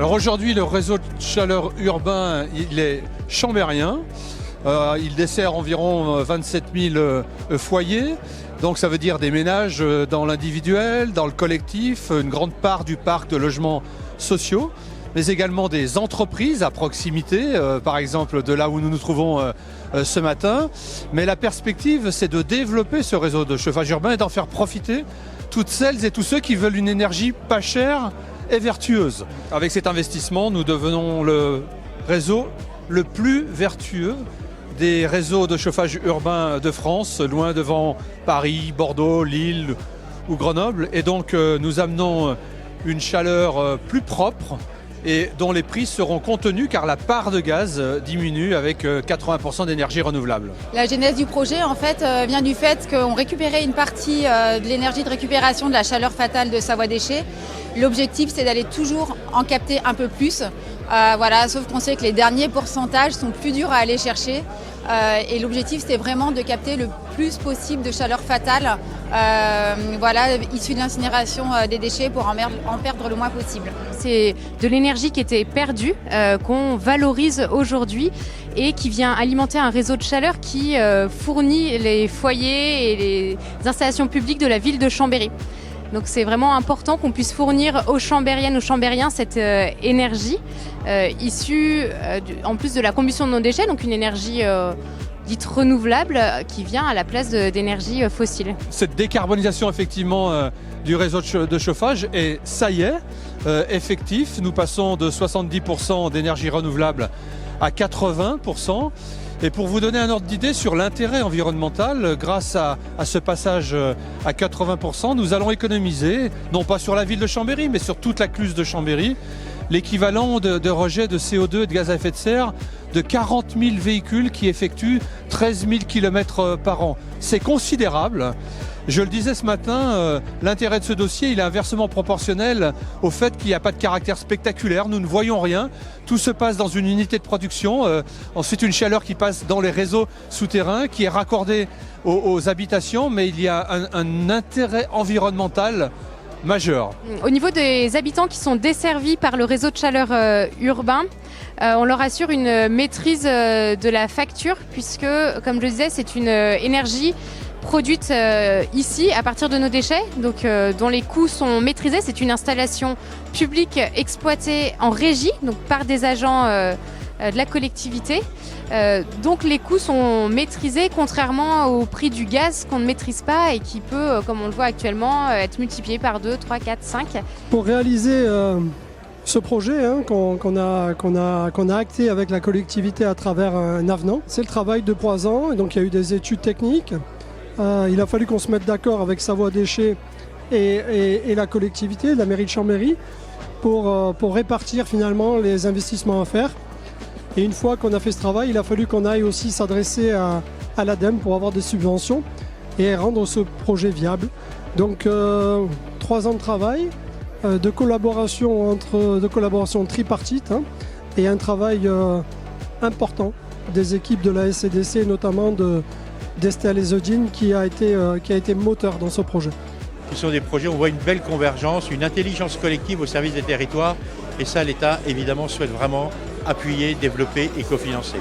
Alors aujourd'hui, le réseau de chaleur urbain, il est chambérien. Il dessert environ 27 000 foyers. Donc ça veut dire des ménages dans l'individuel, dans le collectif, une grande part du parc de logements sociaux, mais également des entreprises à proximité, par exemple de là où nous nous trouvons ce matin. Mais la perspective, c'est de développer ce réseau de chauffage urbain et d'en faire profiter toutes celles et tous ceux qui veulent une énergie pas chère et vertueuse. Avec cet investissement, nous devenons le réseau le plus vertueux des réseaux de chauffage urbain de France, loin devant Paris, Bordeaux, Lille ou Grenoble. Et donc nous amenons une chaleur plus propre et dont les prix seront contenus car la part de gaz diminue avec 80% d'énergie renouvelable. La genèse du projet en fait vient du fait qu'on récupérait une partie de l'énergie de récupération de la chaleur fatale de Savoie Déchets. L'objectif c'est d'aller toujours en capter un peu plus. Voilà, sauf qu'on sait que les derniers pourcentages sont plus durs à aller chercher. Et l'objectif c'était vraiment de capter le plus possible de chaleur fatale issue de l'incinération des déchets pour en perdre le moins possible. C'est de l'énergie qui était perdue, qu'on valorise aujourd'hui et qui vient alimenter un réseau de chaleur qui fournit les foyers et les installations publiques de la ville de Chambéry. Donc c'est vraiment important qu'on puisse fournir aux Chambériennes, aux Chambériens cette énergie issue en plus de la combustion de nos déchets, donc une énergie dite renouvelable qui vient à la place d'énergie fossile. Cette décarbonisation effectivement du réseau de chauffage, et ça y est, effectif. Nous passons de 70% d'énergie renouvelable à 80%. Et pour vous donner un ordre d'idée sur l'intérêt environnemental, grâce à ce passage à 80%, nous allons économiser, non pas sur la ville de Chambéry, mais sur toute la cluse de Chambéry, l'équivalent de rejet de CO2 et de gaz à effet de serre de 40 000 véhicules qui effectuent 13 000 km par an. C'est considérable. Je le disais ce matin, l'intérêt de ce dossier, il est inversement proportionnel au fait qu'il n'y a pas de caractère spectaculaire. Nous ne voyons rien. Tout se passe dans une unité de production. Ensuite, une chaleur qui passe dans les réseaux souterrains, qui est raccordée aux habitations, mais il y a un intérêt environnemental majeur. Au niveau des habitants qui sont desservis par le réseau de chaleur urbain, on leur assure une maîtrise de la facture puisque, comme je le disais, c'est une énergie produite ici à partir de nos déchets, donc dont les coûts sont maîtrisés. C'est une installation publique exploitée en régie, donc par des agents de la collectivité. Donc les coûts sont maîtrisés contrairement au prix du gaz qu'on ne maîtrise pas et qui peut, comme on le voit actuellement, être multiplié par 2, 3, 4, 5. Pour réaliser ce projet qu'on a acté avec la collectivité à travers un avenant, c'est le travail de 3 ans. Et donc il y a eu des études techniques. Il a fallu qu'on se mette d'accord avec Savoie Déchets et la collectivité, la mairie de Chambéry, pour répartir finalement les investissements à faire. Et une fois qu'on a fait ce travail, il a fallu qu'on aille aussi s'adresser à l'ADEME pour avoir des subventions et rendre ce projet viable. Donc 3 ans de travail, de collaboration tripartite et un travail important des équipes de la SCDC, notamment d'Estelle Ezedine qui a été moteur dans ce projet. Ce sont des projets où on voit une belle convergence, une intelligence collective au service des territoires et ça l'État évidemment souhaite vraiment appuyer, développer et cofinancer.